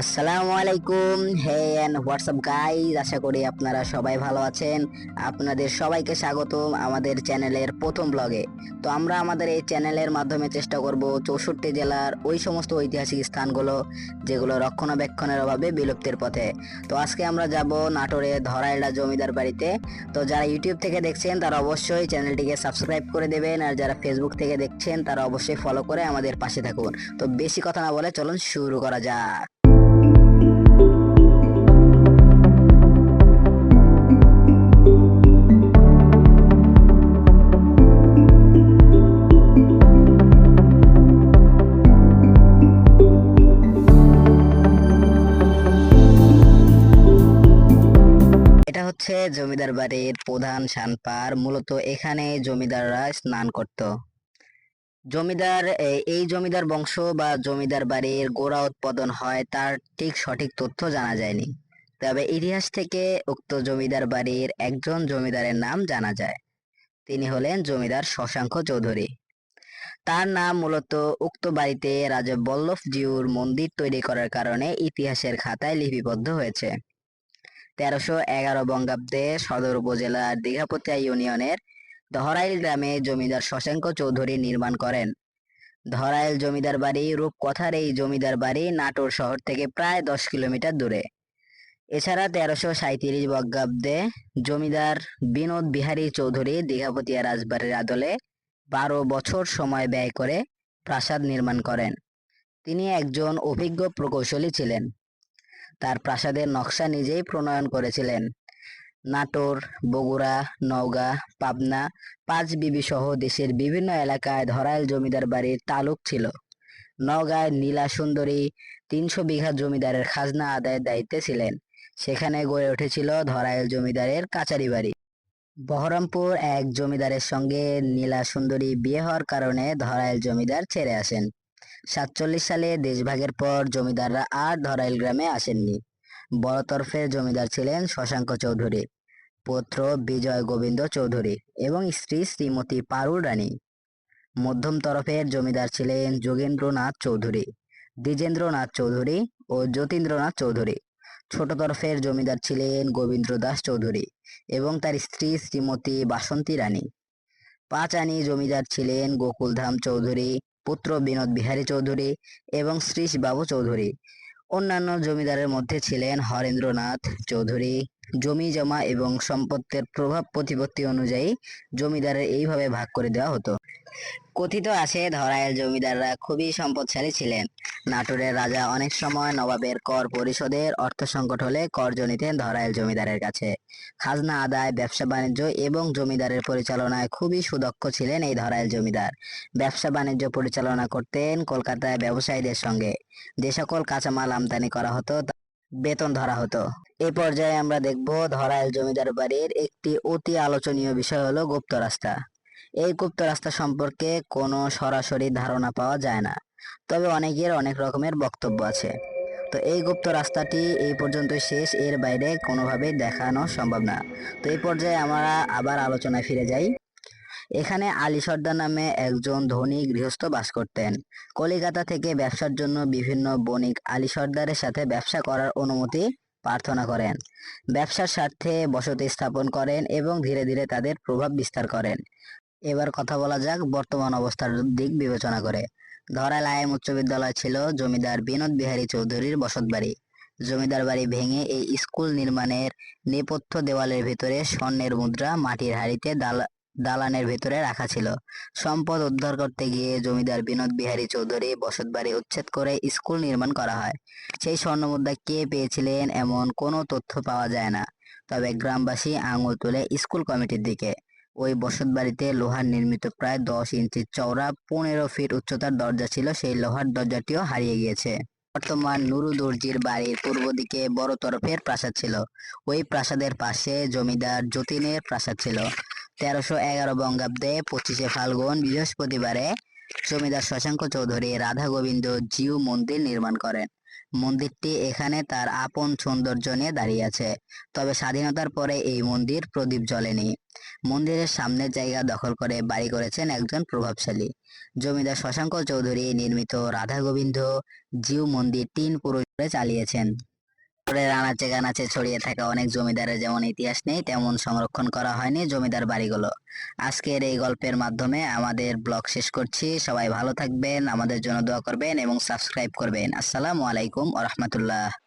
আসসালামু আলাইকুম। হে and WhatsApp guys, আশা করি আপনারা সবাই ভালো আছেন। আপনাদের সবাইকে স্বাগতম আমাদের চ্যানেলের প্রথম ব্লগে। তো আমরা আমাদের এই চ্যানেলের মাধ্যমে চেষ্টা করব 64 জেলার ওই সমস্ত ঐতিহাসিক স্থানগুলো যেগুলো রক্ষণাবেক্ষণের অভাবে বিলুপ্তির পথে। তো আজকে আমরা যাব নাটোরে ধরাইলা জমিদার বাড়িতে। তো যারা ইউটিউব থেকে দেখছেন তারা অবশ্যই চ্যানেলটিকে সাবস্ক্রাইব করে দেবেন, আর যারা ফেসবুক থেকে দেখছেন তারা অবশ্যই ফলো করে আমাদের পাশে থাকুন। তো বেশি কথা না বলে চলুন শুরু করা যাক। এটা হচ্ছে জমিদার বাড়ির প্রধান সানপার। মূলত এখানে জমিদাররা স্নান করত। জমিদার এই জমিদার বংশ বা জমিদার বাড়ির গোড়া উৎপাদন হয় তার ঠিক সঠিক তথ্য জানা যায়নি। তবে ইতিহাস থেকে উক্ত জমিদার বাড়ির একজন জমিদারের নাম জানা যায়। তিনি হলেন জমিদার শশাঙ্ক চৌধুরী। তার নাম মূলত উক্ত বাড়িতে রাজা বল্লভ জিউর মন্দির তৈরি করার কারণে ইতিহাসের খাতায় লিপিবদ্ধ হয়েছে। 1311 বঙ্গাব্দে সদর উপজেলার দীঘাপতিয়া ইউনিয়নের ধরাইল গ্রামে জমিদার শশাঙ্ক চৌধুরী নির্মাণ করেন। ধরাইল জমিদার বাড়ি রূপকথার এই জমিদার বাড়ি নাটোর শহর থেকে প্রায় 10 কিলোমিটার দূরে। এছাড়া 1337 বঙ্গাব্দে জমিদার বিনোদ বিহারী চৌধুরী দীঘাপতিয়া রাজবাড়ির আদলে 12 বছর সময় ব্যয় করে প্রাসাদ নির্মাণ করেন। তিনি একজন অভিজ্ঞ প্রকৌশলী ছিলেন। তার প্রাসাদের নকশা নিজেই প্রণয়ন করেছিলেন। নাটোর, বগুড়া, নওগাঁ, পাবনা, পাঁচবিবি সহ দেশের বিভিন্ন এলাকায় ধরাইল জমিদার বাড়ির তালুক ছিল। নওগাঁয় নীলা সুন্দরী 300 বিঘা জমিদারের খাজনা আদায়ের দায়িত্বে ছিলেন। সেখানে গড়ে উঠেছিল ধরাইল জমিদারের কাচারি বাড়ি। বহরমপুর এক জমিদারের সঙ্গে নীলা সুন্দরী বিয়ে হওয়ার কারণে ধরাইল জমিদার ছেড়ে আসেন। 47 সালে দেশভাগের পর জমিদাররা আর ধরাইল গ্রামে আসেননি। বড় তরফের জমিদার ছিলেন শশাঙ্ক চৌধুরী, পুত্র বিজয় গোবিন্দ চৌধুরী এবং স্ত্রী শ্রীমতী পারুল রানী। মধ্যম তরফের জমিদার ছিলেন যোগেন্দ্রনাথ চৌধুরী, দ্বিজেন্দ্রনাথ চৌধুরী ও যতীন্দ্রনাথ চৌধুরী। ছোট তরফের জমিদার ছিলেন গোবিন্দ দাস চৌধুরী এবং তার স্ত্রী শ্রীমতী বাসন্তী রানী। পাঁচ আনি জমিদার ছিলেন গোকুলধাম চৌধুরী, পুত্র বিনোদ বিহারী চৌধুরী এবং শ্রীশ বাবু চৌধুরী। অন্যান্য জমিদারের মধ্যে ছিলেন হরেন্দ্রনাথ চৌধুরী। জমি জমা এবং সম্পত্তির প্রভাব প্রতিপত্তি অনুযায়ী জমিদারের এইভাবে ভাগ করে দেওয়া হতো। কথিত আছে ধরাইল জমিদাররা খুবই সম্পদশালী ছিলেন। নাটোরের রাজা অনেক সময় নবাবের কর পরিশোধের অর্থ সংকট হলে কর্জ নিতেন ধরাইল জমিদারের কাছে। খাজনা আদায়, ব্যবসা বাণিজ্য এবং জমিদারের পরিচালনায় খুবই সুদক্ষ ছিলেন এই ধরাইল জমিদার। ব্যবসা বাণিজ্য পরিচালনা করতেন কলকাতায় ব্যবসায়ীদের সঙ্গে। যে সকল কাঁচামাল আমদানি করা হতো বেতন ধরা হতো। এই পর্যায়ে আমরা দেখব ধরাইল জমিদার বাড়ির একটি অতি আলোচনীয় বিষয় হলো গুপ্ত রাস্তা। এই গুপ্ত রাস্তা সম্পর্কে কোনো সরাসরি ধারণা পাওয়া যায় না, তবে অনেকের অনেক রকমের বক্তব্য আছে। তো এই গুপ্ত রাস্তাটি এই পর্যন্ত শেষ, এর বাইরে কোনোভাবেই দেখানো সম্ভব না। তো এই পর্যায়ে আমরা আবার আলোচনায় ফিরে যাই। এখানে আলী সর্দার নামে একজন ধনী গৃহস্থ বাস করতেন। কলিকাতা থেকে ব্যবসার জন্য বিভিন্ন বণিক আলী সর্দারের সাথে ব্যবসা করার অনুমতি প্রার্থনা করেন। ব্যবসার স্বার্থে বসতি স্থাপন করেন এবং ধীরে ধীরে তাদের প্রভাব বিস্তার করেন। এবার কথা বলা যাক বর্তমান অবস্থার দিক বিবেচনা করে। ধরাইল আইএম উচ্চ বিদ্যালয় ছিল জমিদার বিনোদ বিহারী চৌধুরীর বসতবাড়ি। জমিদার বাড়ি ভেঙে এই স্কুল নির্মাণের নেপথ্য দেওয়ালের ভেতরে স্বর্ণের মুদ্রা মাটির হাঁড়িতে দালানের ভেতরে রাখা ছিল। সম্পদ উদ্ধার করতে গিয়ে জমিদার বিনোদ বিহারী চৌধুরী বসতবাড়ি উচ্ছেদ করে স্কুল নির্মাণ করা হয়। সেই স্বর্ণমুদ্রা কে পেয়েছিলেন এমন কোনো তথ্য পাওয়া যায় না, তবে গ্রামবাসী আঙুল তুলে স্কুল কমিটির দিকে। ওই বসতবাড়িতে লোহার নির্মিত প্রায় 10 ইঞ্চি চওড়া 15 ফিট উচ্চতার দরজা ছিল, সেই লোহার দরজাটিও হারিয়ে গিয়েছে। বর্তমান নুরু দর্জির বাড়ির পূর্ব দিকে বড় তরফের প্রাসাদ ছিল। ওই প্রাসাদের পাশে জমিদার যতীনের প্রাসাদ ছিল। 1311 বঙ্গাব্দে 25শে ফাল্গুন বৃহস্পতিবারে জমিদার শশাঙ্ক চৌধুরী রাধা গোবিন্দ জিউ মন্দির নির্মাণ করেন। মন্দিরটি এখানে তার আপন সৌন্দর্য নিয়ে দাঁড়িয়ে আছে, তবে স্বাধীনতার পরে এই মন্দির প্রদীপ জ্বলেনি। মন্দিরের সামনের জায়গা দখল করে বাড়ি করেছেন একজন প্রভাবশালী। জমিদার শশাঙ্ক চৌধুরী নির্মিত রাধা গোবিন্দ জিউ মন্দির 3 পুরুষ করে চালিয়েছেন। শহরের আনাচে কানাচে ছড়িয়ে থাকা অনেক জমিদারের যেমন ইতিহাস নেই, তেমন সংরক্ষণ করা হয়নি জমিদার বাড়িগুলো। আজকের এই গল্পের মাধ্যমে আমাদের ব্লগ শেষ করছি। সবাই ভালো থাকবেন, আমাদের জন্য দোয়া করবেন এবং সাবস্ক্রাইব করবেন। আসসালামু আলাইকুম ওয়া রাহমাতুল্লাহ।